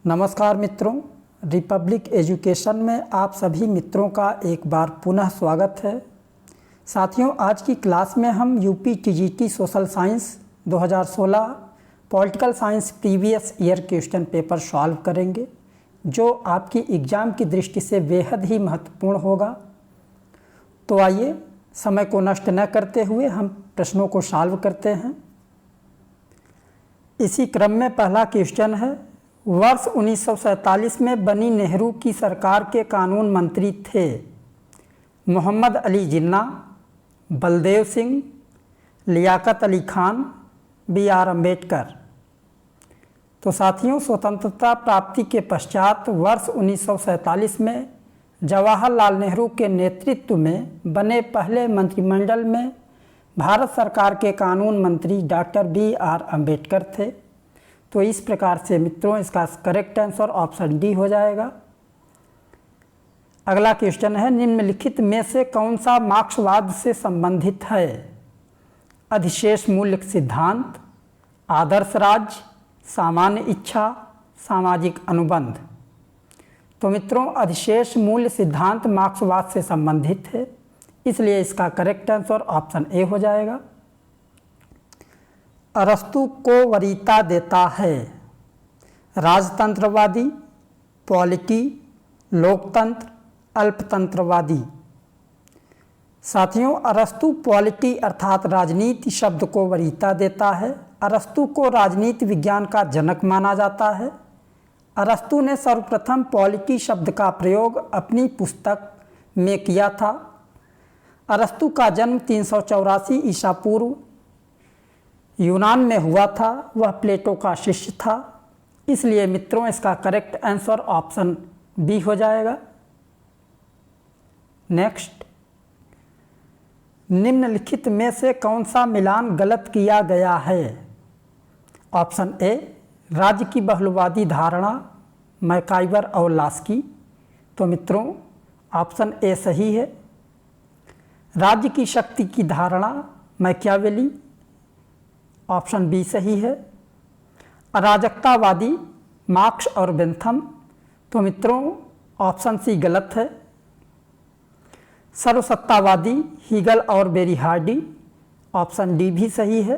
नमस्कार मित्रों, Republic education में आप सभी मित्रों का एक बार पुनः स्वागत है। साथियों, आज की क्लास में हम UP TGT social science 2016 political science previous year question paper solve करेंगे, जो आपकी एग्ज़ाम की दृष्टि से बेहद ही महत्वपूर्ण होगा। तो आइए, समय को नष्ट न करते हुए हम प्रश्नों को सॉल्व करते हैं। इसी क्रम में पहला क्वेश्चन है, वर्ष 1947 में बनी नेहरू की सरकार के कानून मंत्री थे मोहम्मद अली जिन्ना, बलदेव सिंह, लियाकत अली खान, B.R. अम्बेडकर। तो साथियों, स्वतंत्रता प्राप्ति के पश्चात वर्ष 1947 में जवाहरलाल नेहरू के नेतृत्व में बने पहले मंत्रिमंडल में भारत सरकार के कानून मंत्री डॉक्टर B.R. अम्बेडकर थे। तो इस प्रकार से मित्रों, इसका करेक्ट आंसर ऑप्शन डी हो जाएगा। अगला क्वेश्चन है, निम्नलिखित में से कौन सा मार्क्सवाद से संबंधित है? अधिशेष मूल्य सिद्धांत, आदर्श राज्य, सामान्य इच्छा, सामाजिक अनुबंध। तो मित्रों, अधिशेष मूल्य सिद्धांत मार्क्सवाद से संबंधित है, इसलिए इसका करेक्ट आंसर ऑप्शन ए हो जाएगा। अरस्तु को वरीयता देता है? राजतंत्रवादी, पॉलिटी, लोकतंत्र, अल्पतंत्रवादी। साथियों, अरस्तु पॉलिटी अर्थात राजनीति शब्द को वरीयता देता है। अरस्तु को राजनीति विज्ञान का जनक माना जाता है। अरस्तु ने सर्वप्रथम पॉलिटी शब्द का प्रयोग अपनी पुस्तक में किया था। अरस्तु का जन्म 384 ईसा पूर्व यूनान में हुआ था। वह प्लेटो का शिष्य था, इसलिए मित्रों इसका करेक्ट आंसर ऑप्शन बी हो जाएगा। नेक्स्ट, निम्नलिखित में से कौन सा मिलान गलत किया गया है? ऑप्शन ए, राज्य की बहुलवादी धारणा, मैकाइवर और लास्की। तो मित्रों ऑप्शन ए सही है। राज्य की शक्ति की धारणा, मैकियावेली। ऑप्शन बी सही है। अराजकतावादी, मार्क्स और बेंथम। तो मित्रों ऑप्शन सी गलत है। सर्वसत्तावादी, हीगल और बेरीहार्डी। ऑप्शन डी भी सही है।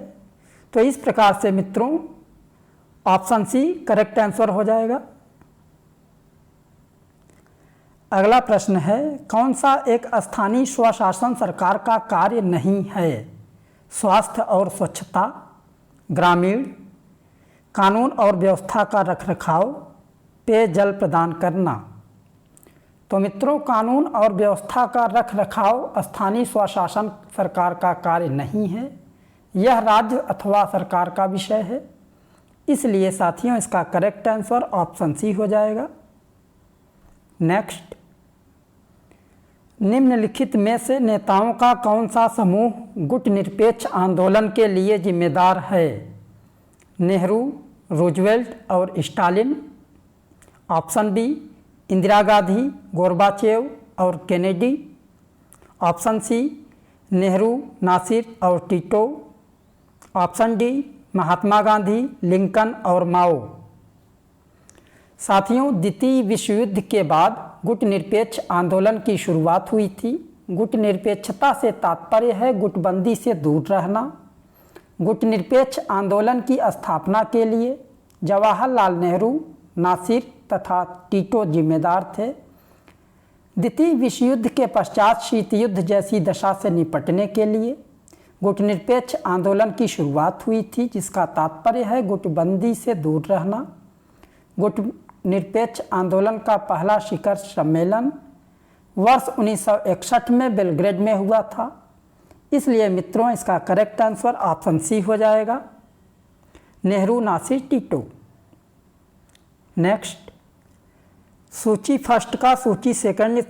तो इस प्रकार से मित्रों ऑप्शन सी करेक्ट आंसर हो जाएगा। अगला प्रश्न है, कौन सा एक स्थानीय स्वशासन सरकार का कार्य नहीं है? स्वास्थ्य और स्वच्छता, ग्रामीण, कानून और व्यवस्था का रखरखाव, पेयजल प्रदान करना। तो मित्रों, कानून और व्यवस्था का रखरखाव स्थानीय स्वशासन सरकार का कार्य नहीं है, यह राज्य अथवा सरकार का विषय है, इसलिए साथियों इसका करेक्ट आंसर ऑप्शन सी हो जाएगा। नेक्स्ट, निम्नलिखित में से नेताओं का कौन सा समूह गुट निरपेक्ष आंदोलन के लिए जिम्मेदार है? नेहरू, रूजवेल्ट और Stalin. Option B, Indira Gandhi, Gorbachev और Kennedy. Option C, Nehru, Nasser और Tito. Option D, Mahatma Gandhi, Lincoln और माओ। साथियों, द्वितीय विश्व युद्ध के बाद गुट निरपेक्ष आंदोलन की शुरुआत हुई थी। गुट निरपेक्षता से तात्पर्य है गुटबंदी से दूर रहना। गुट निरपेक्ष आंदोलन की स्थापना के लिए जवाहरलाल नेहरू, नासिर तथा टीटो जिम्मेदार थे। द्वितीय विश्व युद्ध के पश्चात शीत युद्ध जैसी दशा से निपटने के लिए गुट निरपेक्ष आंदोलन की शुरुआत हुई थी, जिसका तात्पर्य है गुटबंदी से दूर रहना। गुट निरपेक्ष आंदोलन का पहला शिखर सम्मेलन वर्ष 1961 में बेलग्रेड में हुआ था, इसलिए मित्रों इसका करेक्ट आंसर ऑप्शन सी हो जाएगा, नेहरू, नासिर, टीटो। नेक्स्ट, सूची फर्स्ट का सूची सेकंड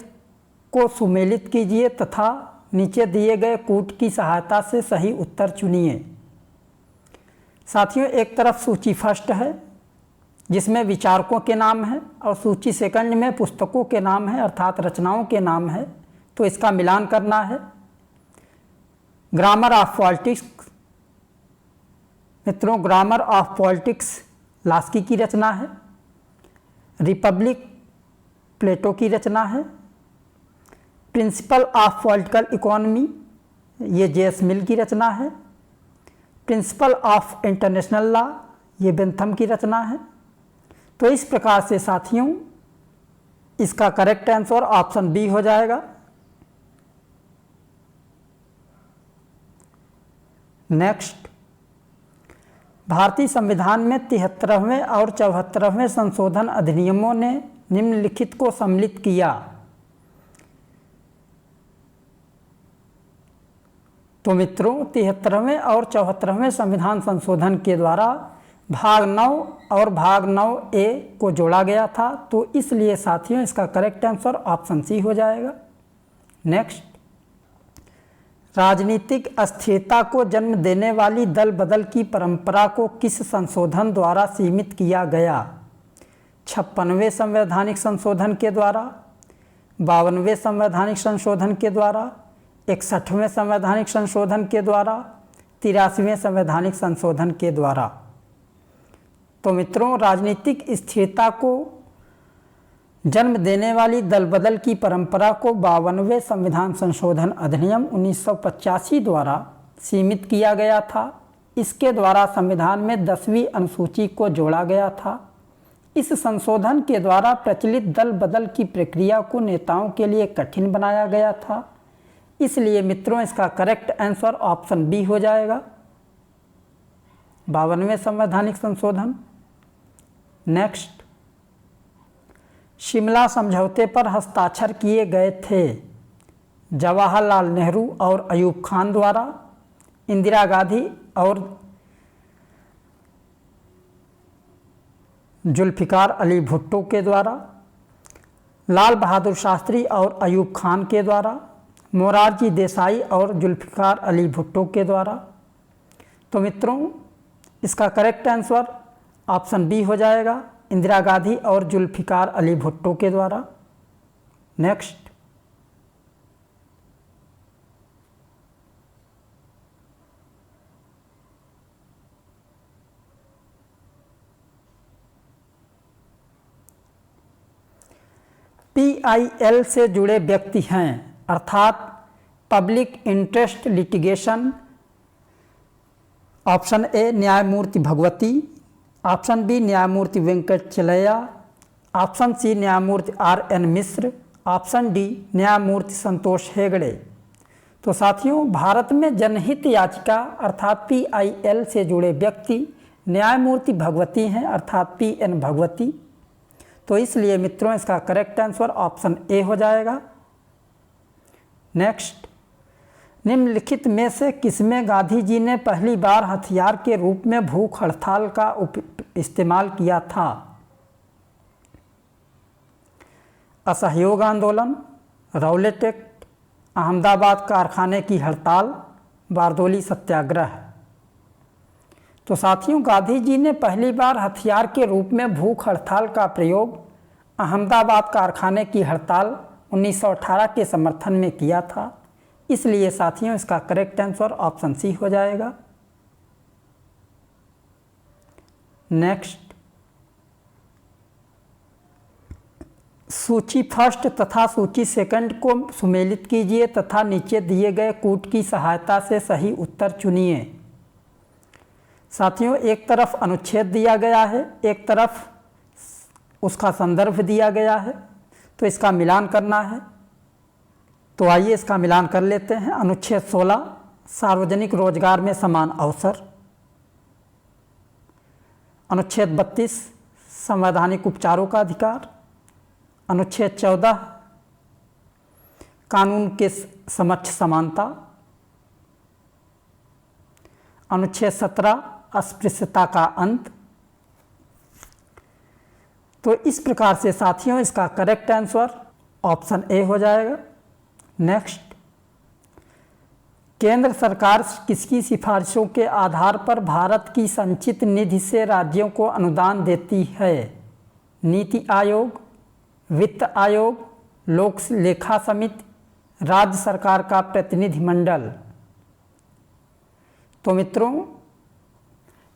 को सुमेलित कीजिए तथा नीचे दिए गए कूट की सहायता से सही उत्तर चुनिए। साथियों, एक तरफ सूची फर्स्ट है जिसमें विचारकों के नाम है, और सूची सेकंड में पुस्तकों के नाम है अर्थात रचनाओं के नाम है। तो इसका मिलान करना है। ग्रामर ऑफ पॉलिटिक्स, मित्रों ग्रामर ऑफ पॉलिटिक्स लास्की की रचना है। रिपब्लिक प्लेटो की रचना है। प्रिंसिपल ऑफ पॉलिटिकल इकोनॉमी ये जे.एस. मिल की रचना है। प्रिंसिपल ऑफ इंटरनेशनल लॉ ये बेंथम की रचना है। तो इस प्रकार से साथियों इसका करेक्ट आंसर ऑप्शन बी हो जाएगा। नेक्स्ट, भारतीय संविधान में 73वें और 74वें संशोधन अधिनियमों ने निम्नलिखित को सम्मिलित किया। तो मित्रों 73वें और 74वें संविधान संशोधन के द्वारा भाग 9 और भाग 9A को जोड़ा गया था। तो इसलिए साथियों इसका करेक्ट आंसर ऑप्शन सी हो जाएगा। नेक्स्ट, राजनीतिक अस्थिरता को जन्म देने वाली दल बदल की परंपरा को किस संशोधन द्वारा सीमित किया गया? 56वें संवैधानिक संशोधन के द्वारा, 52वें संवैधानिक संशोधन के द्वारा, 61वें संवैधानिक संशोधन के द्वारा, 83वें संवैधानिक संशोधन के द्वारा। तो मित्रों राजनीतिक स्थिरता को जन्म देने वाली दल बदल की परंपरा को 52वें संविधान संशोधन अधिनियम 1985 द्वारा सीमित किया गया था। इसके द्वारा संविधान में 10वीं अनुसूची को जोड़ा गया था। इस संशोधन के द्वारा प्रचलित दल बदल की प्रक्रिया को नेताओं के लिए कठिन बनाया गया था। इसलिए मित्रों इसका करेक्ट आंसर ऑप्शन बी हो जाएगा, 52वें संवैधानिक संशोधन। नेक्स्ट, शिमला समझौते पर हस्ताक्षर किए गए थे जवाहरलाल नेहरू और अयूब खान द्वारा, इंदिरा गांधी और जुल्फ़िकार अली भुट्टो के द्वारा, लाल बहादुर शास्त्री और अयूब खान के द्वारा, मोरारजी देसाई और जुल्फ़िकार अली भुट्टो के द्वारा। तो मित्रों इसका करेक्ट आंसर ऑप्शन बी हो जाएगा, इंदिरा गांधी और जुल्फ़िकार अली भुट्टो के द्वारा। नेक्स्ट, PIL से जुड़े व्यक्ति हैं अर्थात public interest litigation. Option A न्यायमूर्ति भगवती, ऑप्शन बी न्यायमूर्ति वेंकटचलैया, ऑप्शन सी न्यायमूर्ति RN मिश्र, ऑप्शन डी न्यायमूर्ति संतोष हेगड़े। तो साथियों भारत में जनहित याचिका अर्थात PIL से जुड़े व्यक्ति न्यायमूर्ति भगवती हैं अर्थात PN भगवती। तो इसलिए मित्रों इसका करेक्ट आंसर ऑप्शन ए हो जाएगा। नेक्स्ट, निम्नलिखित में से किसमें गांधी जी ने पहली बार हथियार के रूप में भूख हड़ताल का इस्तेमाल किया था? असहयोग आंदोलन, रौलेट एक्ट, अहमदाबाद कारखाने की हड़ताल, बारदोली सत्याग्रह। तो साथियों गांधी जी ने पहली बार हथियार के रूप में भूख हड़ताल का प्रयोग अहमदाबाद कारखाने की हड़ताल 1918 के समर्थन में किया था। इसलिए साथियों इसका करेक्ट आंसर ऑप्शन सी हो जाएगा। नेक्स्ट, सूची फर्स्ट तथा सूची सेकंड को सुमेलित कीजिए तथा नीचे दिए गए कूट की सहायता से सही उत्तर चुनिए। साथियों एक तरफ अनुच्छेद दिया गया है, एक तरफ उसका संदर्भ दिया गया है, तो इसका मिलान करना है। तो आइए इसका मिलान कर लेते हैं। अनुच्छेद 16 सार्वजनिक रोजगार में समान अवसर, अनुच्छेद 32 संवैधानिक उपचारों का अधिकार, अनुच्छेद 14 कानून के समक्ष समानता, अनुच्छेद 17 अस्पृश्यता का अंत। तो इस प्रकार से साथियों इसका करेक्ट आंसर ऑप्शन ए हो जाएगा। नेक्स्ट, केंद्र सरकार किसकी सिफारिशों के आधार पर भारत की संचित निधि से राज्यों को अनुदान देती है? नीति आयोग, वित्त आयोग, लोक लेखा समिति, राज्य सरकार का प्रतिनिधिमंडल। तो मित्रों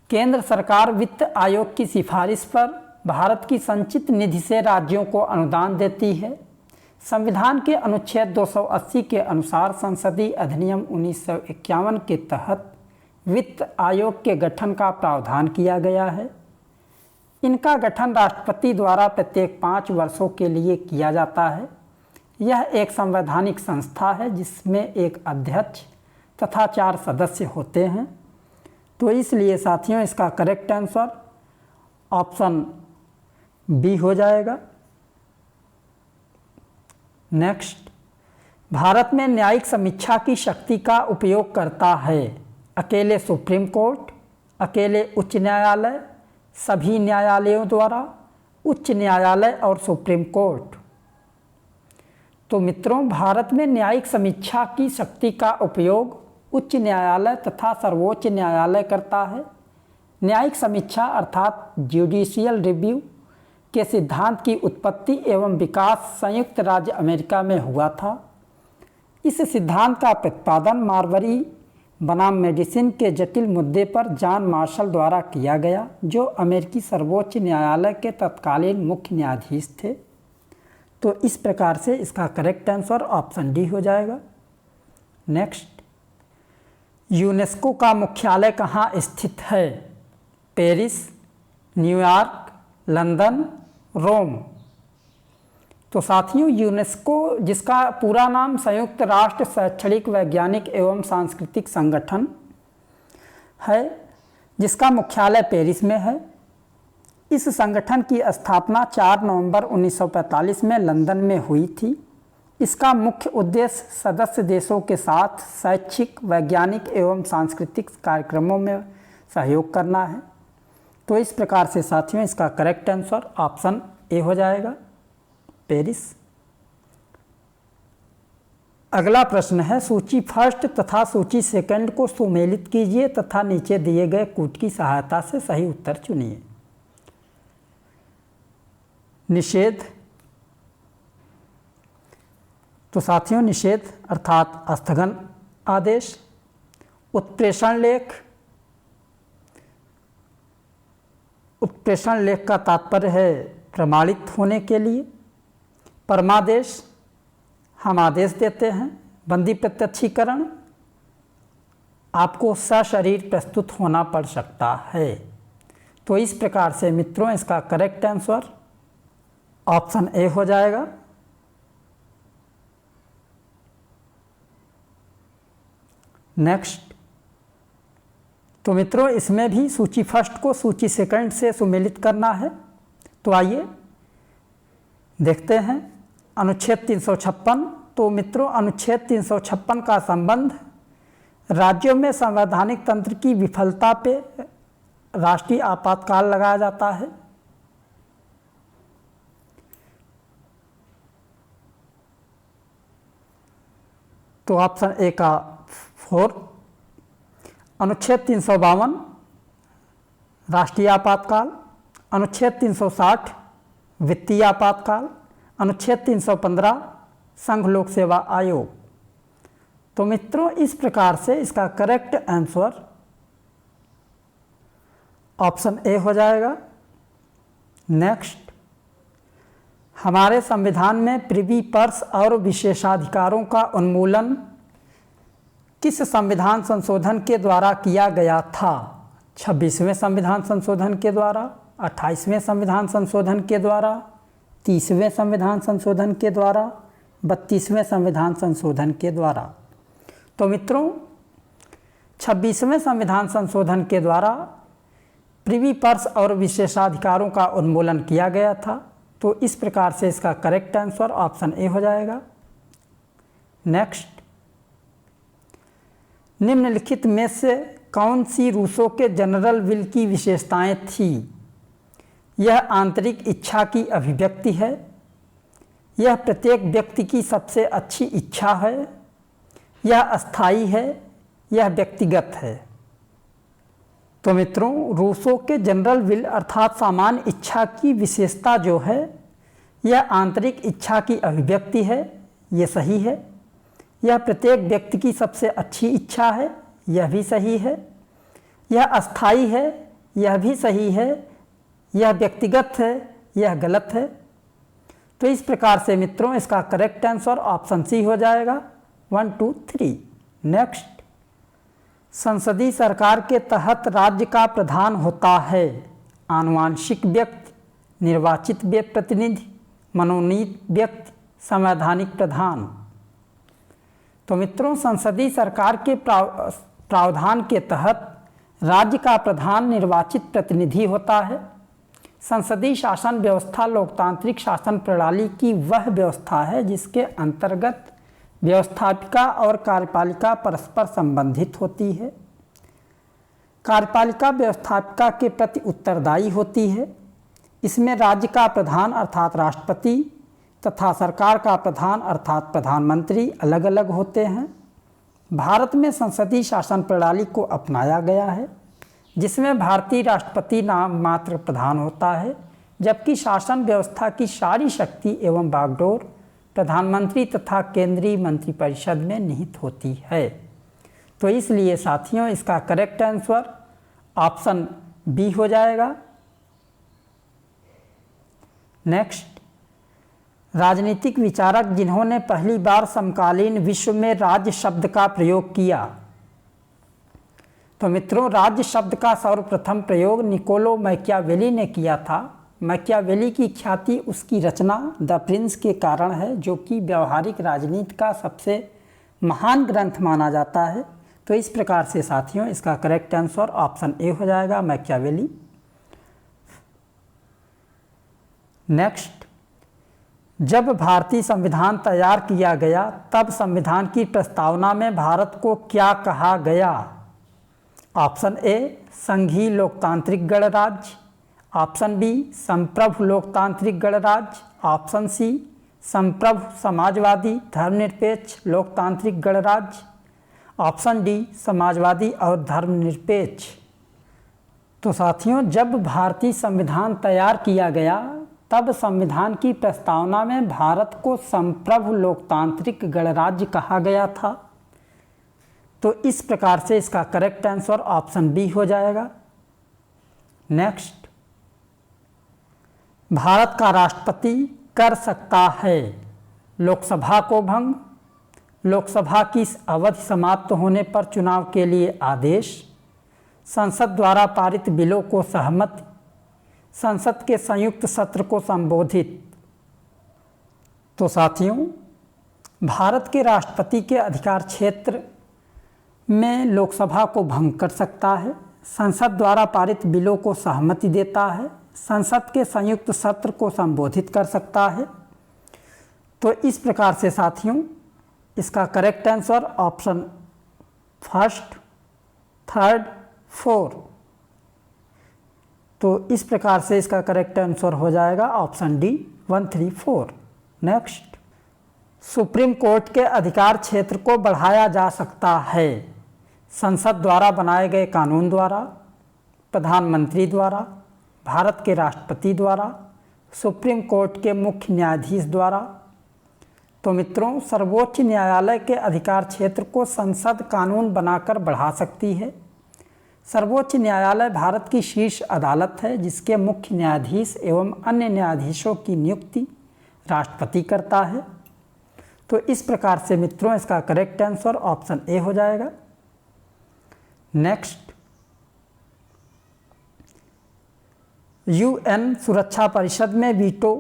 केंद्र सरकार वित्त आयोग की सिफारिश पर भारत की संचित निधि से राज्यों को अनुदान देती है। संविधान के अनुच्छेद 280 के अनुसार संसदीय अधिनियम 1951 के तहत वित्त आयोग के गठन का प्रावधान किया गया है। इनका गठन राष्ट्रपति द्वारा प्रत्येक 5 वर्षों के लिए किया जाता है। यह एक संवैधानिक संस्था है जिसमें एक अध्यक्ष तथा 4 सदस्य होते हैं। तो इसलिए साथियों इसका करेक्ट आंसर ऑप्शन बी हो जाएगा। नेक्स्ट, भारत में न्यायिक समीक्षा की शक्ति का उपयोग करता है अकेले सुप्रीम कोर्ट, अकेले उच्च न्यायालय, सभी न्यायालयों द्वारा, उच्च न्यायालय और सुप्रीम कोर्ट। तो मित्रों, भारत में न्यायिक समीक्षा की शक्ति का उपयोग उच्च न्यायालय तथा सर्वोच्च न्यायालय करता है। न्यायिक समीक्षा अर्थात जुडिशियल रिव्यू के सिद्धांत की उत्पत्ति एवं विकास संयुक्त राज्य अमेरिका में हुआ था। इस सिद्धांत का प्रतिपादन मार्बरी बनाम मेडिसिन के जटिल मुद्दे पर जॉन मार्शल द्वारा किया गया, जो अमेरिकी सर्वोच्च न्यायालय के तत्कालीन मुख्य न्यायाधीश थे। तो इस प्रकार से इसका करेक्ट आंसर ऑप्शन डी हो जाएगा। नेक्स्ट, यूनेस्को का मुख्यालय कहाँ स्थित है? पेरिस, न्यूयॉर्क, लंदन, रोम। तो साथियों, यूनेस्को जिसका पूरा नाम संयुक्त राष्ट्र शैक्षणिक वैज्ञानिक एवं सांस्कृतिक संगठन है, जिसका मुख्यालय पेरिस में है। इस संगठन की स्थापना 4 नवंबर 1945 में लंदन में हुई थी। इसका मुख्य उद्देश्य सदस्य देशों के साथ शैक्षिक, वैज्ञानिक एवं सांस्कृतिक कार्यक्रमों में सहयोग करना है। तो इस प्रकार से साथियों इसका करेक्ट आंसर ऑप्शन ए हो जाएगा, पेरिस। अगला प्रश्न है, सूची फर्स्ट तथा सूची सेकंड को सुमेलित कीजिए तथा नीचे दिए गए कूट की सहायता से सही उत्तर चुनिए। निषेध। तो साथियों, निषेध अर्थात स्थगन आदेश। उत्प्रेषण लेख। उत्प्रेषण लेख का तात्पर्य है प्रमाणित होने के लिए। परमादेश, हम आदेश देते हैं। बंदी प्रत्यक्षीकरण, आपको सशरीर प्रस्तुत होना पड़ सकता है। तो इस प्रकार से मित्रों इसका करेक्ट आंसर ऑप्शन ए हो जाएगा। नेक्स्ट, तो मित्रों इसमें भी सूची फर्स्ट को सूची सेकंड से सुमेलित करना है। तो आइए देखते हैं अनुच्छेद 356। तो मित्रों अनुच्छेद 356 का संबंध राज्यों में संवैधानिक तंत्र की विफलता पे राष्ट्रीय आपातकाल लगाया जाता है। तो ऑप्शन ए का 4। अनुच्छेद 352 राष्ट्रीय आपातकाल, अनुच्छेद 360 वित्तीय आपातकाल, अनुच्छेद 315 संघ लोक सेवा आयोग। तो मित्रों इस प्रकार से इसका करेक्ट आंसर ऑप्शन ए हो जाएगा। नेक्स्ट, हमारे संविधान में प्रिवी पर्स और विशेषाधिकारों का उन्मूलन किस संविधान संशोधन के द्वारा किया गया था? 26वें संविधान संशोधन के द्वारा, 28वें संविधान संशोधन के द्वारा, 30वें संविधान संशोधन के द्वारा, 32वें संविधान संशोधन के द्वारा। तो मित्रों 26वें संविधान संशोधन के द्वारा प्रिवी पर्स और विशेषाधिकारों का उन्मूलन किया गया था। तो इस प्रकार से इसका करेक्ट आंसर ऑप्शन ए हो जाएगा। नेक्स्ट, निम्नलिखित में से कौन सी रूसो के जनरल विल की विशेषताएं थी? यह आंतरिक इच्छा की अभिव्यक्ति है, यह प्रत्येक व्यक्ति की सबसे अच्छी इच्छा है, यह अस्थायी है, यह व्यक्तिगत है। तो मित्रों रूसो के जनरल विल अर्थात सामान्य इच्छा की विशेषता जो है यह आंतरिक इच्छा की अभिव्यक्ति है, ये सही है। यह प्रत्येक व्यक्ति की सबसे अच्छी इच्छा है, यह भी सही है। यह अस्थायी है, यह भी सही है। यह व्यक्तिगत है, यह गलत है। तो इस प्रकार से मित्रों इसका करेक्ट आंसर ऑप्शन सी हो जाएगा 1, 2, 3। नेक्स्ट, संसदीय सरकार के तहत राज्य का प्रधान होता है आनुवांशिक व्यक्ति, निर्वाचित प्रतिनिधि, मनोनीत व्यक्ति, संवैधानिक प्रधान। तो मित्रों संसदीय सरकार के प्रावधान के तहत राज्य का प्रधान निर्वाचित प्रतिनिधि होता है। संसदीय शासन व्यवस्था लोकतांत्रिक शासन प्रणाली की वह व्यवस्था है जिसके अंतर्गत व्यवस्थापिका और कार्यपालिका परस्पर संबंधित होती है। कार्यपालिका व्यवस्थापिका के प्रति उत्तरदायी होती है। इसमें राज्य का प्रधान अर्थात राष्ट्रपति तथा सरकार का प्रधान अर्थात प्रधानमंत्री अलग अलग होते हैं। भारत में संसदीय शासन प्रणाली को अपनाया गया है जिसमें भारतीय राष्ट्रपति नाम मात्र प्रधान होता है, जबकि शासन व्यवस्था की सारी शक्ति एवं बागडोर प्रधानमंत्री तथा केंद्रीय मंत्रिपरिषद में निहित होती है। तो इसलिए साथियों इसका करेक्ट आंसर ऑप्शन बी हो जाएगा। नेक्स्ट, राजनीतिक विचारक जिन्होंने पहली बार समकालीन विश्व में राज्य शब्द का प्रयोग किया। तो मित्रों राज्य शब्द का सर्वप्रथम प्रयोग निकोलो मैकियावेली ने किया था। मैकियावेली की ख्याति उसकी रचना द प्रिंस के कारण है, जो कि व्यवहारिक राजनीति का सबसे महान ग्रंथ माना जाता है। तो इस प्रकार से साथियों इसका करेक्ट आंसर ऑप्शन ए हो जाएगा, मैकियावेली। नेक्स्ट, जब भारतीय संविधान तैयार किया गया तब संविधान की प्रस्तावना में भारत को क्या कहा गया? ऑप्शन ए संघीय लोकतांत्रिक गणराज्य, ऑप्शन बी संप्रभु लोकतांत्रिक गणराज्य, ऑप्शन सी संप्रभु समाजवादी धर्मनिरपेक्ष लोकतांत्रिक गणराज्य, ऑप्शन डी समाजवादी और धर्मनिरपेक्ष। तो साथियों जब भारतीय संविधान तैयार किया गया तब संविधान की प्रस्तावना में भारत को संप्रभु लोकतांत्रिक गणराज्य कहा गया था। तो इस प्रकार से इसका करेक्ट आंसर ऑप्शन बी हो जाएगा। नेक्स्ट, भारत का राष्ट्रपति कर सकता है लोकसभा को भंग, लोकसभा की अवधि समाप्त होने पर चुनाव के लिए आदेश, संसद द्वारा पारित बिलों को सहमति, संसद के संयुक्त सत्र को संबोधित। तो साथियों भारत के राष्ट्रपति के अधिकार क्षेत्र में लोकसभा को भंग कर सकता है, संसद द्वारा पारित बिलों को सहमति देता है, संसद के संयुक्त सत्र को संबोधित कर सकता है। तो इस प्रकार से साथियों इसका correct answer option first, third, 4। तो इस प्रकार से इसका करेक्ट आंसर हो जाएगा option D 1, 3, 4। Next, supreme court के अधिकार क्षेत्र को बढ़ाया जा सकता है संसद द्वारा बनाए गए कानून द्वारा, प्रधानमंत्री द्वारा, भारत के राष्ट्रपति द्वारा, सुप्रीम कोर्ट के मुख्य न्यायाधीश द्वारा। तो मित्रों सर्वोच्च न्यायालय के अधिकार क्षेत्र को संसद कानून बनाकर बढ़ा सकती है। सर्वोच्च न्यायालय भारत की शीर्ष अदालत है जिसके मुख्य न्यायाधीश एवं अन्य न्यायाधीशों की नियुक्ति राष्ट्रपति करता है। तो इस प्रकार से मित्रों इसका करेक्ट आंसर ऑप्शन ए हो जाएगा। नेक्स्ट, यूएन सुरक्षा परिषद में वीटो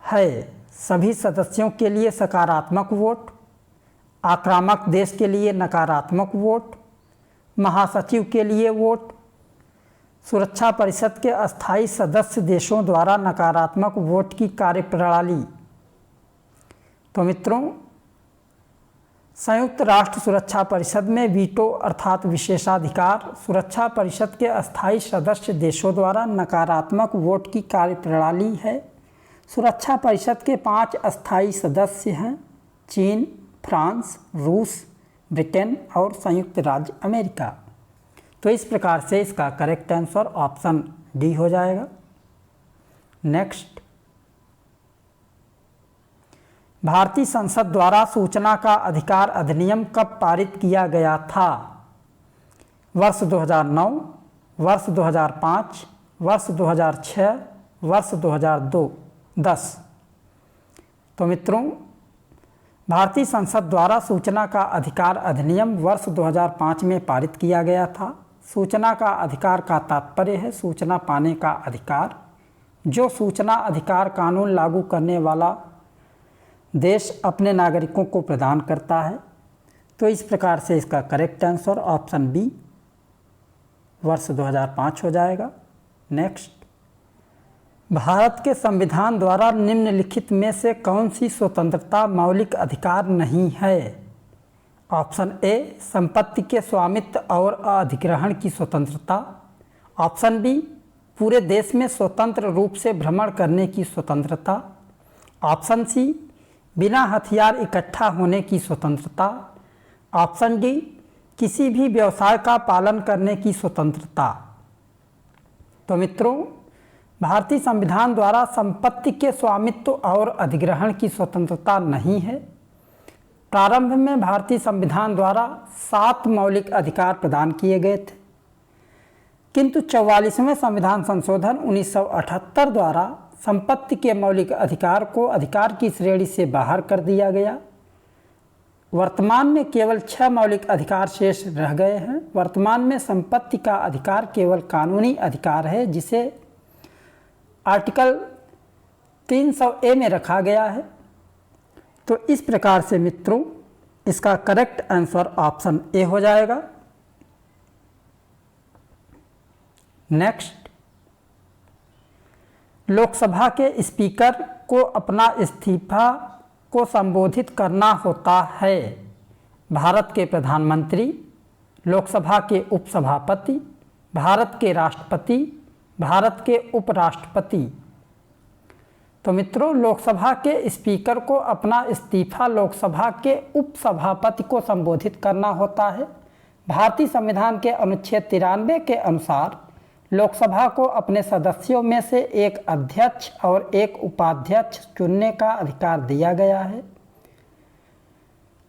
है सभी सदस्यों के लिए सकारात्मक वोट, आक्रामक देश के लिए नकारात्मक वोट, महासचिव के लिए वोट, सुरक्षा परिषद के अस्थायी सदस्य देशों द्वारा नकारात्मक वोट की कार्यप्रणाली। तो मित्रों संयुक्त राष्ट्र सुरक्षा परिषद में वीटो अर्थात विशेषाधिकार सुरक्षा परिषद के अस्थायी सदस्य देशों द्वारा नकारात्मक वोट की कार्यप्रणाली है। सुरक्षा परिषद के 5 अस्थायी सदस्य हैं चीन, फ्रांस, रूस, ब्रिटेन और संयुक्त राज्य अमेरिका। तो इस प्रकार से इसका करेक्ट आंसर ऑप्शन डी हो जाएगा। नेक्स्ट, भारतीय संसद द्वारा सूचना का अधिकार अधिनियम कब पारित किया गया था? वर्ष 2009, वर्ष 2005, वर्ष 2006, वर्ष 2010। तो मित्रों, भारतीय संसद द्वारा सूचना का अधिकार अधिनियम वर्ष 2005 में पारित किया गया था। सूचना का अधिकार का तात्पर्य है सूचना पाने का अधिकार, जो सूचना अधिकार कानून लागू करने वाला देश अपने नागरिकों को प्रदान करता है। तो इस प्रकार से इसका करेक्ट आंसर ऑप्शन बी वर्ष 2005 हो जाएगा। नेक्स्ट, भारत के संविधान द्वारा निम्नलिखित में से कौन सी स्वतंत्रता मौलिक अधिकार नहीं है? ऑप्शन ए संपत्ति के स्वामित्व और अधिग्रहण की स्वतंत्रता, ऑप्शन बी पूरे देश में स्वतंत्र रूप से भ्रमण करने की स्वतंत्रता, ऑप्शन सी बिना हथियार इकट्ठा होने की स्वतंत्रता, ऑप्शन डी किसी भी व्यवसाय का पालन करने की स्वतंत्रता। तो मित्रों, भारतीय संविधान द्वारा संपत्ति के स्वामित्व और अधिग्रहण की स्वतंत्रता नहीं है। प्रारंभ में भारतीय संविधान द्वारा 7 मौलिक अधिकार प्रदान किए गए थे, किंतु 44वें संविधान संशोधन 1978 द्वारा संपत्ति के मौलिक अधिकार को अधिकार की श्रेणी से बाहर कर दिया गया। वर्तमान में केवल 6 मौलिक अधिकार शेष रह गए हैं। वर्तमान में संपत्ति का अधिकार केवल कानूनी अधिकार है, जिसे आर्टिकल 300A में रखा गया है। तो इस प्रकार से मित्रों, इसका करेक्ट आंसर ऑप्शन ए हो जाएगा। नेक्स्ट, लोकसभा के स्पीकर को अपना इस्तीफा को संबोधित करना होता है। भारत के प्रधानमंत्री, लोकसभा के उपसभापति, भारत के राष्ट्रपति, भारत के उपराष्ट्रपति। तो मित्रों, लोकसभा के स्पीकर को अपना इस्तीफा लोकसभा के उपसभापति को संबोधित करना होता है। भारतीय संविधान के अनुच्छेद 93 के अनुसार लोकसभा को अपने सदस्यों में से एक अध्यक्ष और एक उपाध्यक्ष चुनने का अधिकार दिया गया है।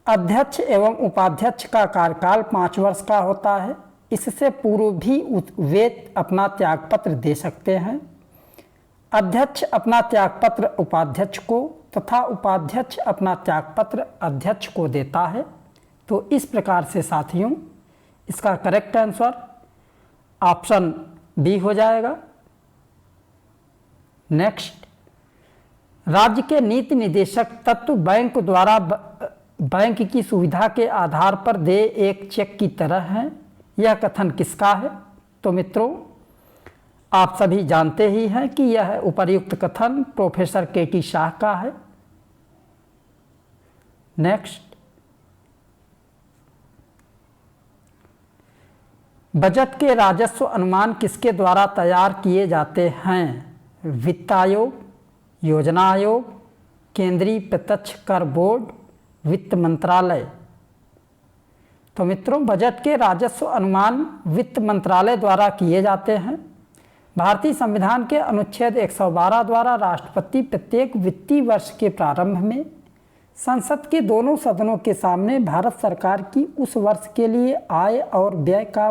अध्यक्ष एवं उपाध्यक्ष का कार्यकाल 5 वर्ष का होता है। इससे पूर्व भी वे अपना त्यागपत्र दे सकते हैं। अध्यक्ष अपना त्यागपत्र उपाध्यक्ष को तथा उपाध्यक्ष अपना त्यागपत्र अध्यक्ष को देता है। तो इस प्रकार से साथियों, इसका करेक्ट आंसर ऑप्शन बी हो जाएगा। नेक्स्ट, राज्य के नीति निदेशक तत्व बैंक द्वारा बैंक की सुविधा के आधार पर दे एक चेक की तरह है। यह कथन किसका है? तो मित्रों, आप सभी जानते ही हैं कि यह उपर्युक्त कथन प्रोफेसर के.टी. शाह का है। नेक्स्ट, बजट के राजस्व अनुमान किसके द्वारा तैयार किए जाते हैं? वित्त आयोग, योजना आयोग, केंद्रीय प्रत्यक्ष कर बोर्ड, वित्त मंत्रालय। तो मित्रों, बजट के राजस्व अनुमान वित्त मंत्रालय द्वारा किए जाते हैं। भारतीय संविधान के अनुच्छेद 112 द्वारा राष्ट्रपति प्रत्येक वित्तीय वर्ष के प्रारंभ में संसद के दोनों सदनों के सामने भारत सरकार की उस वर्ष के लिए आय और व्यय का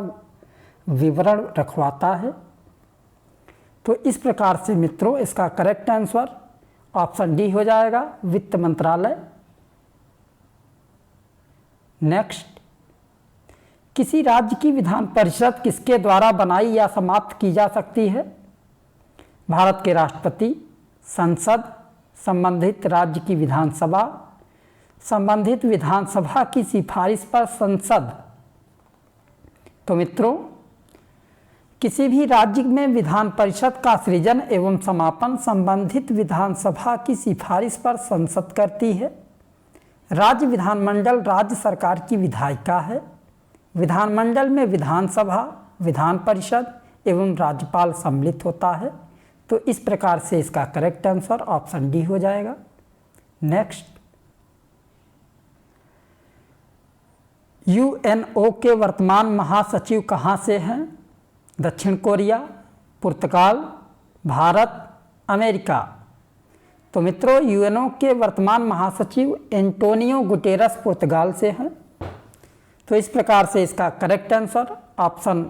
विवरण रखवाता है। तो इस प्रकार से मित्रों, इसका करेक्ट आंसर ऑप्शन डी हो जाएगा, वित्त मंत्रालय। नेक्स्ट, किसी राज्य की विधान परिषद किसके द्वारा बनाई या समाप्त की जा सकती है? भारत के राष्ट्रपति, संसद, संबंधित राज्य की विधानसभा, संबंधित विधानसभा की सिफारिश पर संसद। तो मित्रों, किसी भी राज्य में विधान परिषद का सृजन एवं समापन संबंधित विधानसभा की सिफारिश पर संसद करती है। राज्य विधानमंडल राज्य सरकार की विधायिका है। विधानमंडल में विधानसभा, विधान परिषद एवं राज्यपाल सम्मिलित होता है। तो इस प्रकार से इसका करेक्ट आंसर ऑप्शन डी हो जाएगा। नेक्स्ट, यूएनओ के वर्तमान महासचिव कहाँ से हैं? दक्षिण कोरिया, पुर्तगाल, भारत, अमेरिका। तो मित्रों, यूएनओ के वर्तमान महासचिव एंटोनियो गुटेरस पुर्तगाल से हैं। तो इस प्रकार से इसका करेक्ट आंसर ऑप्शन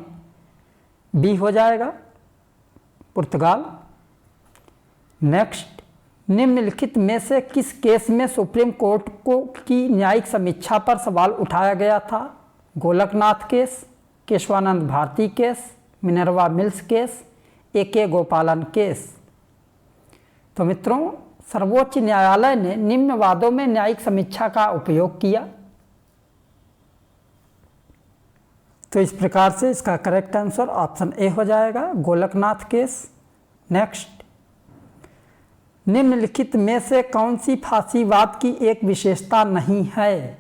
बी हो जाएगा। पुर्तगाल। नेक्स्ट, निम्नलिखित में से किस केस में सुप्रीम कोर्ट की न्यायिक समीक्षा पर सवाल उठाया गया था? Golaknath case, Kesavananda Bharati case, Minerva Mills case, AK Gopalan case. तो मित्रों, सर्वोच्च न्यायालय ने निम्न वादों में न्यायिक समीक्षा का उपयोग किया। तो इस प्रकार से इसका करेक्ट आंसर ऑप्शन ए हो जाएगा, गोलकनाथ केस। नेक्स्ट, निम्नलिखित में से कौन सी फांसीवाद की एक विशेषता नहीं है?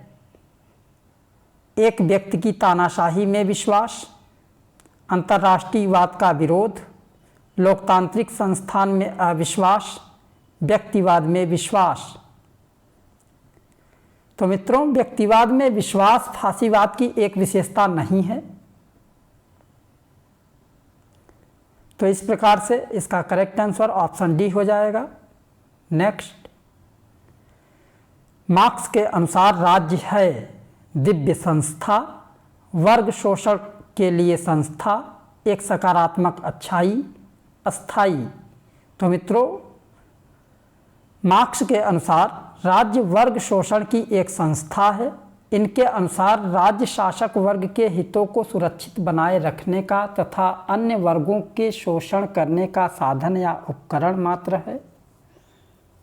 एक व्यक्ति की तानाशाही में विश्वास, अंतर्राष्ट्रीयवाद का विरोध, लोकतांत्रिक संस्थान में अविश्वास, व्यक्तिवाद में विश्वास। तो मित्रों, व्यक्तिवाद में विश्वास फांसीवाद की एक विशेषता नहीं है। तो इस प्रकार से इसका करेक्ट आंसर ऑप्शन डी हो जाएगा। नेक्स्ट, मार्क्स के अनुसार राज्य है दिव्य संस्था, वर्ग शोषण के लिए संस्था, एक सकारात्मक अच्छाई, अस्थाई। तो मित्रों, मार्क्स के अनुसार राज्य वर्ग शोषण की एक संस्था है। इनके अनुसार राज्य शासक वर्ग के हितों को सुरक्षित बनाए रखने का तथा अन्य वर्गों के शोषण करने का साधन या उपकरण मात्र है।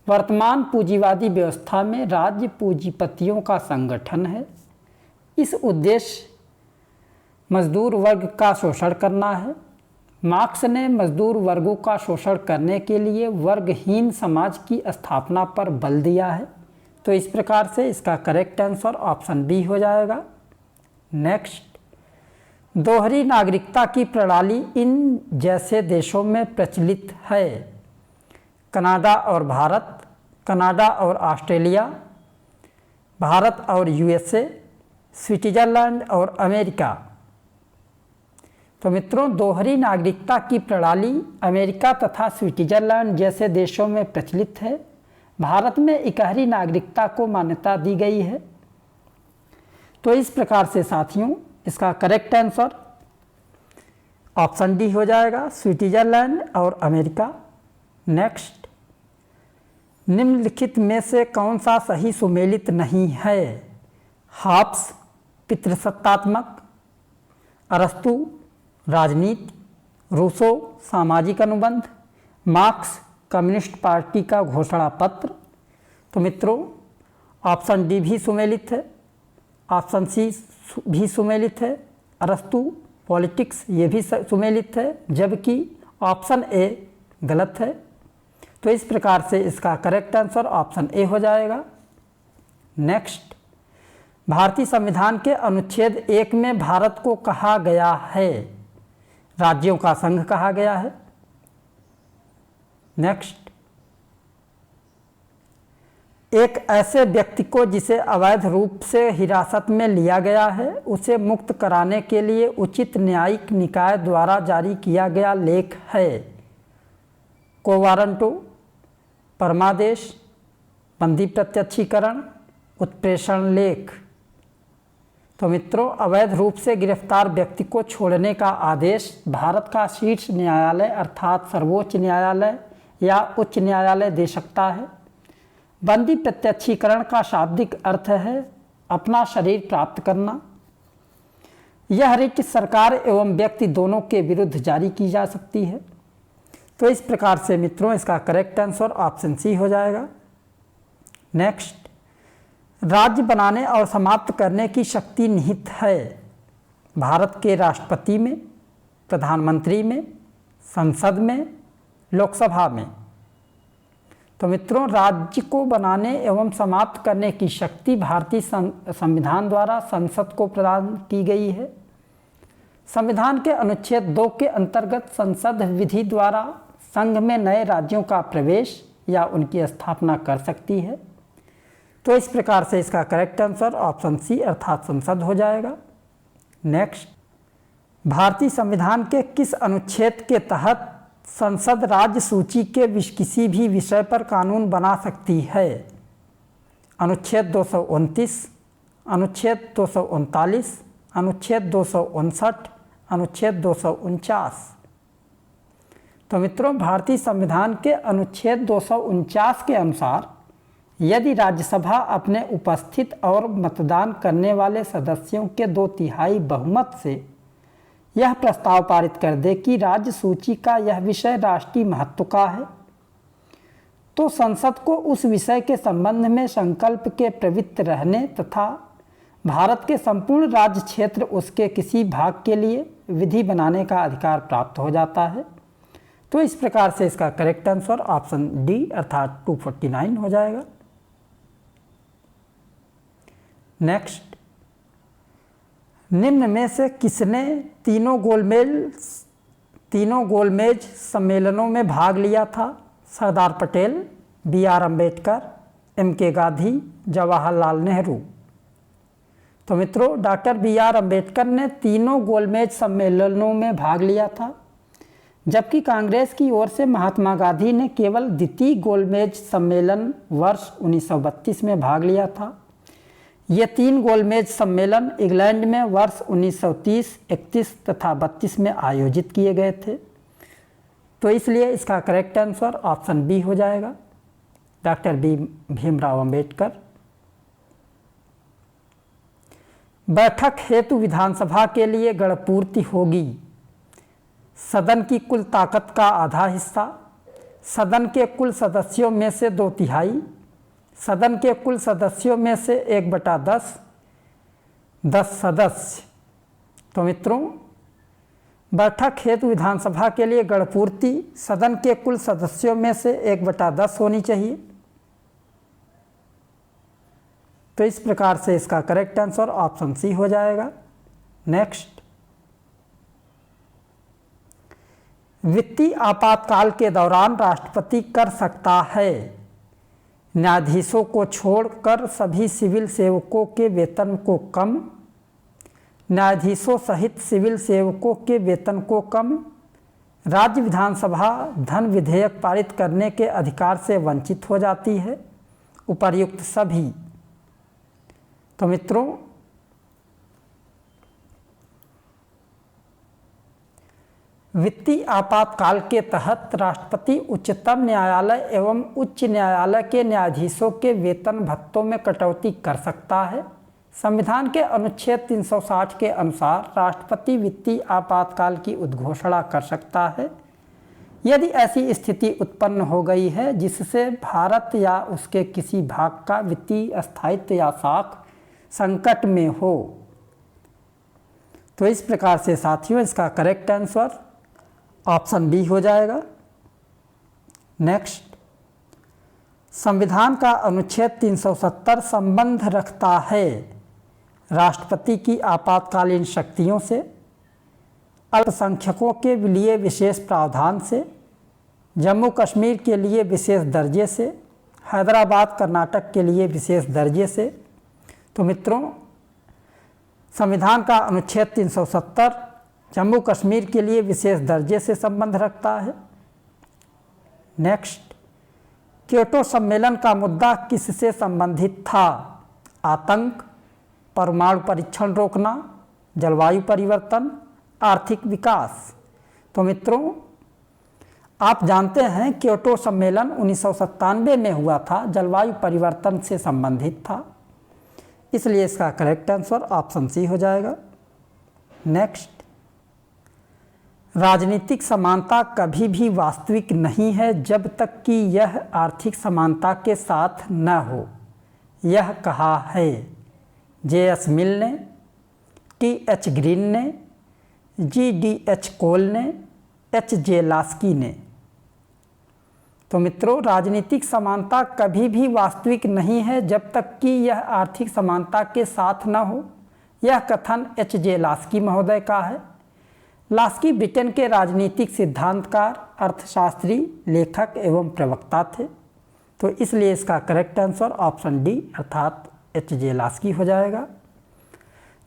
वर्तमान पूंजीवादी व्यवस्था में राज्य पूंजीपतियों का संगठन है। इस उद्देश्य मजदूर वर्ग का शोषण करना है। मार्क्स ने मजदूर वर्गों का शोषण करने के लिए वर्गहीन समाज की स्थापना पर बल दिया है। तो इस प्रकार से इसका करेक्ट आंसर ऑप्शन बी हो जाएगा। नेक्स्ट, दोहरी नागरिकता की प्रणाली इन जैसे देशों में प्रचलित है? कनाडा और भारत, कनाडा और ऑस्ट्रेलिया, भारत और USA, स्विट्जरलैंड और अमेरिका। तो मित्रों, दोहरी नागरिकता की प्रणाली अमेरिका तथा स्विट्जरलैंड जैसे देशों में प्रचलित है। भारत में इकहरी नागरिकता को मान्यता दी गई है। तो इस प्रकार से साथियों, इसका करेक्ट आंसर ऑप्शन डी हो जाएगा, स्विट्जरलैंड और अमेरिका। नेक्स्ट, निम्नलिखित में से कौन सा सही सुमेलित नहीं है? हॉब्स पितृसत्तात्मक, अरस्तु राजनीति, रूसो सामाजिक अनुबंध, मार्क्स कम्युनिस्ट पार्टी का घोषणा पत्र। तो मित्रों, ऑप्शन डी भी सुमेलित है, ऑप्शन सी भी सुमेलित है, अरस्तु पॉलिटिक्स ये भी सुमेलित है, जबकि ऑप्शन ए गलत है। तो इस प्रकार से इसका करेक्ट आंसर ऑप्शन ए हो जाएगा। नेक्स्ट, भारतीय संविधान के अनुच्छेद 1 में भारत को कहा गया है? राज्यों का संघ कहा गया है। नेक्स्ट, एक ऐसे व्यक्ति को जिसे अवैध रूप से हिरासत में लिया गया है उसे मुक्त कराने के लिए उचित न्यायिक निकाय द्वारा जारी किया गया लेख है? कोवारंटो, परमादेश, बंदी प्रत्यक्षीकरण, उत्प्रेषण लेख। तो मित्रों, अवैध रूप से गिरफ्तार व्यक्ति को छोड़ने का आदेश भारत का शीर्ष न्यायालय अर्थात सर्वोच्च न्यायालय या उच्च न्यायालय दे सकता है। बंदी प्रत्यक्षीकरण का शाब्दिक अर्थ है अपना शरीर प्राप्त करना। यह रिट सरकार एवं व्यक्ति दोनों के विरुद्ध जारी की जा सकती है। तो इस प्रकार से मित्रों, इसका करेक्ट आंसर ऑप्शन सी हो जाएगा। नेक्स्ट, राज्य बनाने और समाप्त करने की शक्ति निहित है? भारत के राष्ट्रपति में, प्रधानमंत्री में, संसद में, लोकसभा में। तो मित्रों, राज्य को बनाने एवं समाप्त करने की शक्ति भारतीय संविधान द्वारा संसद को प्रदान की गई है। संविधान के अनुच्छेद 2 के अंतर्गत संसद विधि द्वारा संघ में नए राज्यों का प्रवेश या उनकी स्थापना कर सकती है। तो इस प्रकार से इसका करेक्ट आंसर ऑप्शन सी अर्थात संसद हो जाएगा। नेक्स्ट, भारतीय संविधान के किस अनुच्छेद के तहत संसद राज्य सूची के किसी भी विषय पर कानून बना सकती है? अनुच्छेद 229, अनुच्छेद 239, अनुच्छेद 259, अनुच्छेद 249। तो मित्रों, भारतीय संविधान के अनुच्छेद 249 के अनुसार यदि राज्यसभा अपने उपस्थित और मतदान करने वाले सदस्यों के 2/3 बहुमत से यह प्रस्ताव पारित कर दे कि राज्य सूची का यह विषय राष्ट्रीय महत्व का है, तो संसद को उस विषय के संबंध में संकल्प के प्रवृत्त रहने तथा भारत के संपूर्ण राज्य क्षेत्र उसके किसी भाग के लिए विधि बनाने का अधिकार प्राप्त हो जाता है। तो इस प्रकार से इसका करेक्ट आंसर ऑप्शन डी अर्थात 249 हो जाएगा। नेक्स्ट, निम्न में से किसने तीनों गोलमेज सम्मेलनों में भाग लिया था? Sardar Patel, BR Ambedkar, MK Gandhi, Jawaharlal Nehru. तो मित्रों, डॉक्टर BR अम्बेडकर ने तीनों गोलमेज सम्मेलनों में भाग लिया था, जबकि कांग्रेस की ओर से महात्मा गांधी ने केवल द्वितीय गोलमेज सम्मेलन वर्ष 1932 में भाग लिया था। ये 3 गोलमेज सम्मेलन इंग्लैंड में वर्ष 1930, 31 तथा 32 में आयोजित किए गए थे। तो इसलिए इसका करेक्ट आंसर ऑप्शन बी हो जाएगा, डॉक्टर भीमराव अंबेडकर। बैठक हेतु विधानसभा के लिए गणपूर्ति होगी। सदन की कुल ताकत का आधा हिस्सा, सदन के कुल सदस्यों में से 2/3, सदन के कुल सदस्यों में से 1/10, 10 सदस्य। तो मित्रों, बैठक हेतु विधानसभा के लिए गणपूर्ति सदन के कुल सदस्यों में से 1/10 होनी चाहिए। तो इस प्रकार से इसका करेक्ट आंसर ऑप्शन सी हो जाएगा। नेक्स्ट, वित्तीय आपातकाल के दौरान राष्ट्रपति कर सकता है न्यायाधीशों को छोड़कर सभी सिविल सेवकों के वेतन को कम, न्यायाधीशों सहित सिविल सेवकों के वेतन को कम, राज्य विधानसभा धन विधेयक पारित करने के अधिकार से वंचित हो जाती है, उपर्युक्त सभी। तो मित्रों, वित्तीय आपातकाल के तहत राष्ट्रपति उच्चतम न्यायालय एवं उच्च न्यायालय के न्यायाधीशों के वेतन भत्तों में कटौती कर सकता है। संविधान के अनुच्छेद 360 के अनुसार राष्ट्रपति वित्तीय आपातकाल की उद्घोषणा कर सकता है यदि ऐसी स्थिति उत्पन्न हो गई है जिससे भारत या उसके किसी भाग का वित्तीय स्थायित्व या साख संकट में हो। तो इस प्रकार से साथियों, इसका करेक्ट आंसर ऑप्शन बी हो जाएगा। नेक्स्ट, संविधान का अनुच्छेद 370 संबंध रखता है राष्ट्रपति की आपातकालीन शक्तियों से, अल्पसंख्यकों के लिए विशेष प्रावधान से, जम्मू कश्मीर के लिए विशेष दर्जे से, हैदराबाद कर्नाटक के लिए विशेष दर्जे से। तो मित्रों, संविधान का अनुच्छेद 370 जम्मू कश्मीर के लिए विशेष दर्जे से संबंध रखता है। नेक्स्ट, क्योटो सम्मेलन का मुद्दा किससे संबंधित था? आतंक, परमाणु परीक्षण रोकना, जलवायु परिवर्तन, आर्थिक विकास। तो मित्रों, आप जानते हैं क्योटो सम्मेलन 1997 में हुआ था, जलवायु परिवर्तन से संबंधित था, इसलिए इसका करेक्ट आंसर ऑप्शन सी हो जाएगा। नेक्स्ट, राजनीतिक समानता कभी भी वास्तविक नहीं है जब तक कि यह आर्थिक समानता के साथ न हो। यह कहा है JS मिल ने, TH ग्रीन ने, GDH कोल ने, HJ लास्की ने। तो मित्रों, राजनीतिक समानता कभी भी वास्तविक नहीं है जब तक कि यह आर्थिक समानता के साथ न हो। यह कथन HJ लास्की महोदय का है। लास्की ब्रिटेन के राजनीतिक सिद्धांतकार, अर्थशास्त्री, लेखक एवं प्रवक्ता थे। तो इसलिए इसका करेक्ट आंसर ऑप्शन डी अर्थात HJ लास्की हो जाएगा।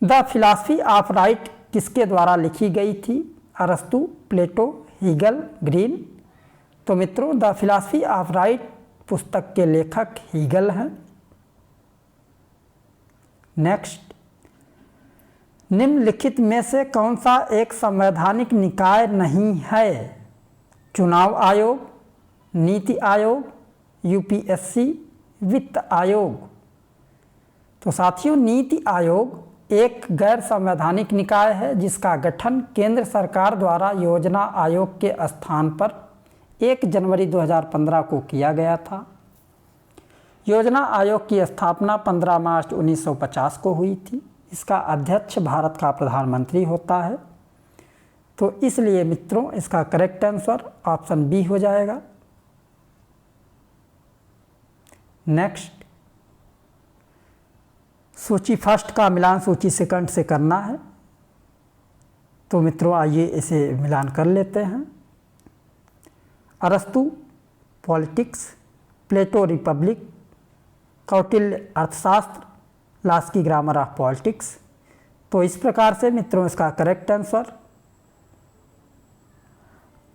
द फिलॉसफी ऑफ राइट किसके द्वारा लिखी गई थी? अरस्तु, प्लेटो, हीगल, ग्रीन। तो मित्रों, द फिलॉसफी ऑफ राइट पुस्तक के लेखक हीगल हैं। नेक्स्ट, निम्नलिखित में से कौन सा एक संवैधानिक निकाय नहीं है? चुनाव आयोग, नीति आयोग, यूपीएससी, वित्त आयोग। तो साथियों, नीति आयोग एक गैर संवैधानिक निकाय है जिसका गठन केंद्र सरकार द्वारा योजना आयोग के स्थान पर 1 जनवरी 2015 को किया गया था। योजना आयोग की स्थापना 15 मार्च 1950 को हुई थी। इसका अध्यक्ष भारत का प्रधानमंत्री होता है। तो इसलिए मित्रों, इसका करेक्ट आंसर ऑप्शन बी हो जाएगा। नेक्स्ट, सूची फर्स्ट का मिलान सूची सेकंड से करना है। तो मित्रों आइए इसे मिलान कर लेते हैं। अरस्तु पॉलिटिक्स, प्लेटो रिपब्लिक, कौटिल्य अर्थशास्त्र, लास्की ग्रामर ऑफ पॉलिटिक्स। तो इस प्रकार से मित्रों इसका करेक्ट आंसर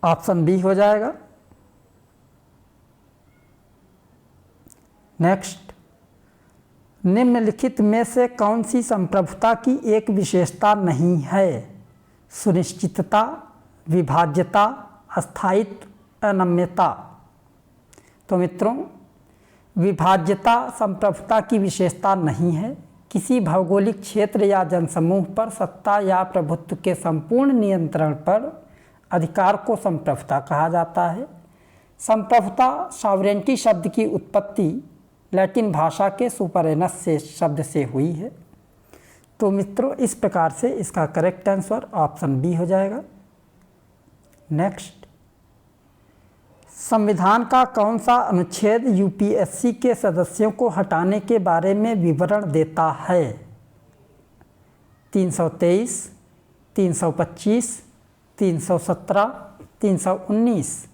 ऑप्शन बी हो जाएगा। नेक्स्ट, निम्नलिखित में से कौन सी संप्रभुता की एक विशेषता नहीं है? सुनिश्चितता, विभाज्यता, अस्थायित्व, अनम्यता। तो मित्रों, विभाज्यता संप्रभुता की विशेषता नहीं है। किसी भौगोलिक क्षेत्र या जनसमूह पर सत्ता या प्रभुत्व के संपूर्ण नियंत्रण पर अधिकार को संप्रभुता कहा जाता है। संप्रभुता सॉवरेंटी शब्द की उत्पत्ति लैटिन भाषा के सुपरेनस से शब्द से हुई है। तो मित्रों इस प्रकार से इसका करेक्ट आंसर ऑप्शन बी हो जाएगा। नेक्स्ट, संविधान का कौन सा अनुच्छेद यूपीएससी के सदस्यों को हटाने के बारे में विवरण देता है? 323, 325, 317, 319।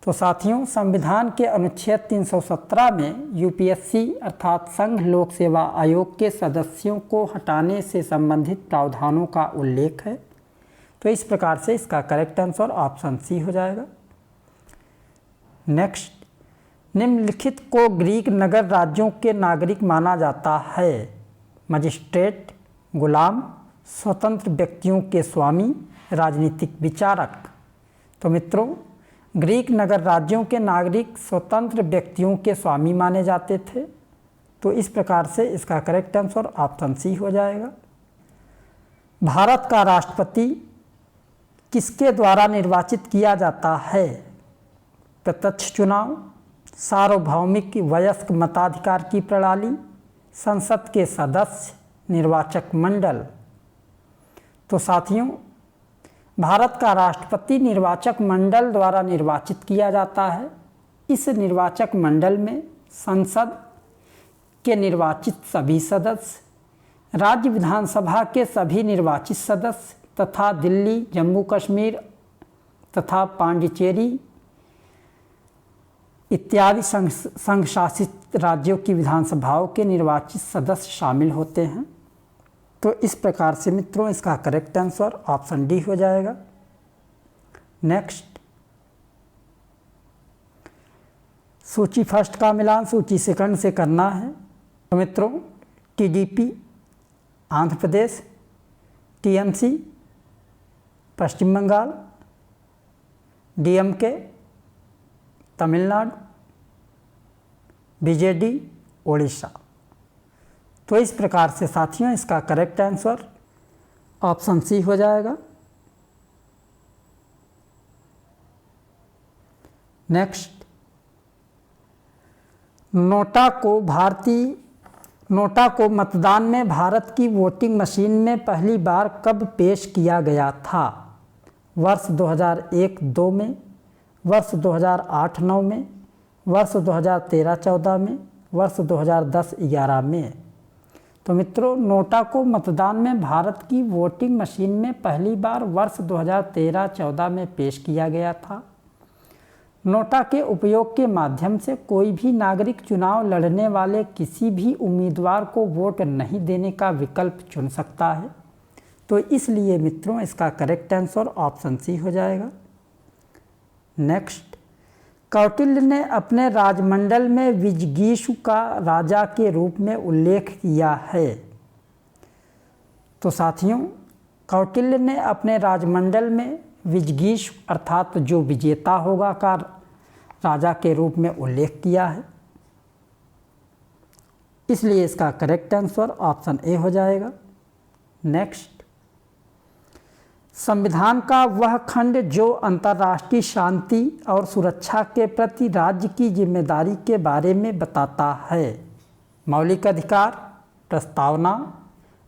तो साथियों, संविधान के अनुच्छेद 317 में यूपीएससी अर्थात संघ लोक सेवा आयोग के सदस्यों को हटाने से संबंधित प्रावधानों का उल्लेख है। तो इस प्रकार से इसका करेक्ट आंसर ऑप्शन सी हो जाएगा। नेक्स्ट, निम्नलिखित को ग्रीक नगर राज्यों के नागरिक माना जाता है? मजिस्ट्रेट, गुलाम, स्वतंत्र व्यक्तियों के स्वामी, राजनीतिक विचारक। तो मित्रों, ग्रीक नगर राज्यों के नागरिक स्वतंत्र व्यक्तियों के स्वामी माने जाते थे। तो इस प्रकार से इसका करेक्ट आंसर ऑप्शन सी हो जाएगा। भारत का राष्ट्रपति किसके द्वारा निर्वाचित किया जाता है? प्रत्यक्ष चुनाव, सार्वभौमिक वयस्क मताधिकार की प्रणाली, संसद के सदस्य, निर्वाचक मंडल। तो साथियों, भारत का राष्ट्रपति निर्वाचक मंडल द्वारा निर्वाचित किया जाता है। इस निर्वाचक मंडल में संसद के निर्वाचित सभी सदस्य, राज्य विधानसभा के सभी निर्वाचित सदस्य तथा दिल्ली, जम्मू कश्मीर तथा पांडिचेरी इत्यादि संघ शासित राज्यों की विधानसभाओं के निर्वाचित सदस्य शामिल होते हैं। तो इस प्रकार से मित्रों इसका करेक्ट आंसर ऑप्शन डी हो जाएगा। नेक्स्ट, सूची फर्स्ट का मिलान सूची सेकंड से करना है। तो मित्रों, टीडीपी आंध्र प्रदेश, टीएमसी पश्चिम बंगाल, डीएमके तमिलनाडु, बीजेडी ओडिशा। तो इस प्रकार से साथियों इसका करेक्ट आंसर ऑप्शन सी हो जाएगा। नेक्स्ट, नोटा को मतदान में भारत की वोटिंग मशीन में पहली बार कब पेश किया गया था? वर्ष 2001-2 में, वर्ष 2008-9 में, वर्ष 2013-14 में, वर्ष 2010-11 में। तो मित्रों, नोटा को मतदान में भारत की वोटिंग मशीन में पहली बार वर्ष 2013-14 में पेश किया गया था। नोटा के उपयोग के माध्यम से कोई भी नागरिक चुनाव लड़ने वाले किसी भी उम्मीदवार को वोट नहीं देने का विकल्प चुन सकता है। तो इसलिए मित्रों इसका करेक्ट आंसर ऑप्शन सी हो जाएगा। नेक्स्ट, कौटिल्य ने अपने राजमंडल में विजगीषु का राजा के रूप में उल्लेख किया है। तो साथियों, कौटिल्य ने अपने राजमंडल में विजगीष अर्थात जो विजेता होगा का राजा के रूप में उल्लेख किया है, इसलिए इसका करेक्ट आंसर ऑप्शन ए हो जाएगा। नेक्स्ट, संविधान का वह खंड जो अंतर्राष्ट्रीय शांति और सुरक्षा के प्रति राज्य की जिम्मेदारी के बारे में बताता है। मौलिक अधिकार, प्रस्तावना,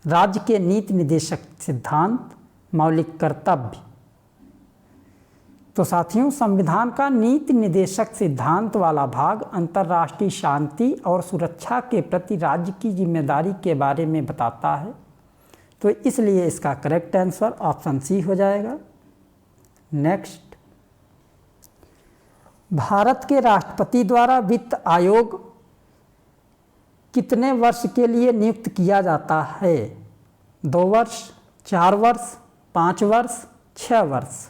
राज्य के नीति निर्देशक सिद्धांत, मौलिक कर्तव्य। तो साथियों, संविधान का नीति निर्देशक सिद्धांत वाला भाग अंतर्राष्ट्रीय शांति और सुरक्षा के प्रति राज्य की जिम्मेदारी के बारे में बताता है, तो इसलिए इसका करेक्ट आंसर ऑप्शन सी हो जाएगा। नेक्स्ट, भारत के राष्ट्रपति द्वारा वित्त आयोग कितने वर्ष के लिए नियुक्त किया जाता है? 2 वर्ष, 4 वर्ष, 5 वर्ष, 6 वर्ष।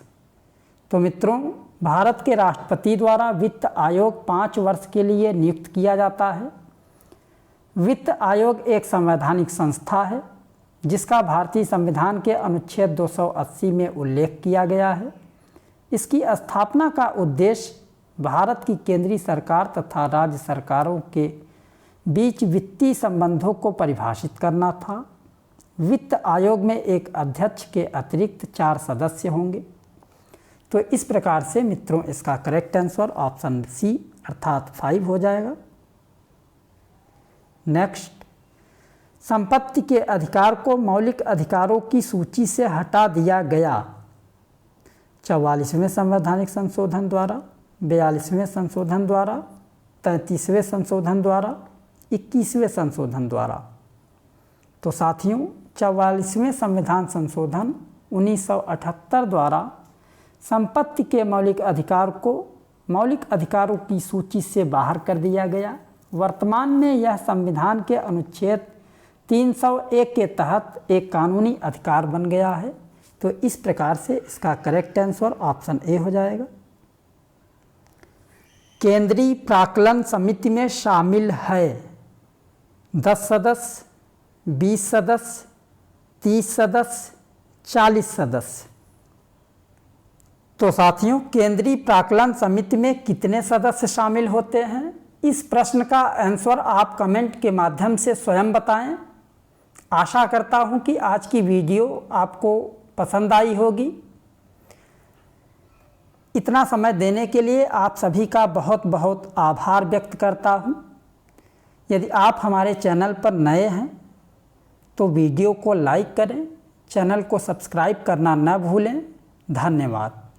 तो मित्रों, भारत के राष्ट्रपति द्वारा वित्त आयोग 5 वर्ष के लिए नियुक्त किया जाता है। वित्त आयोग एक संवैधानिक संस्था है जिसका भारतीय संविधान के अनुच्छेद 280 में उल्लेख किया गया है। इसकी स्थापना का उद्देश्य भारत की केंद्रीय सरकार तथा राज्य सरकारों के बीच वित्तीय संबंधों को परिभाषित करना था। वित्त आयोग में एक अध्यक्ष के अतिरिक्त 4 सदस्य होंगे। तो इस प्रकार से मित्रों इसका करेक्ट आंसर ऑप्शन सी अर्थात 5 हो जाएगा। नेक्स्ट, संपत्ति के अधिकार को मौलिक अधिकारों की सूची से हटा दिया गया। 44वें संवैधानिक संशोधन द्वारा, 42वें संशोधन द्वारा, 33वें संशोधन द्वारा, 21वें संशोधन द्वारा। तो साथियों, 44वें संविधान संशोधन 1978 द्वारा संपत्ति के मौलिक अधिकार को मौलिक अधिकारों की सूची से बाहर कर दिया गया। वर्तमान में यह संविधान के अनुच्छेद 301 के तहत एक कानूनी अधिकार बन गया है। तो इस प्रकार से इसका करेक्ट आंसर ऑप्शन ए हो जाएगा। केंद्रीय प्राक्कलन समिति में शामिल है 10 सदस्य, 20 सदस्य, 30 सदस्य, 40 सदस्य। तो साथियों, केंद्रीय प्राक्कलन समिति में कितने सदस्य शामिल होते हैं? इस प्रश्न का आंसर आप कमेंट के माध्यम से स्वयं बताएं। आशा करता हूं कि आज की वीडियो आपको पसंद आई होगी। इतना समय देने के लिए आप सभी का बहुत बहुत आभार व्यक्त करता हूं। यदि आप हमारे चैनल पर नए हैं तो वीडियो को लाइक करें, चैनल को सब्सक्राइब करना न भूलें। धन्यवाद।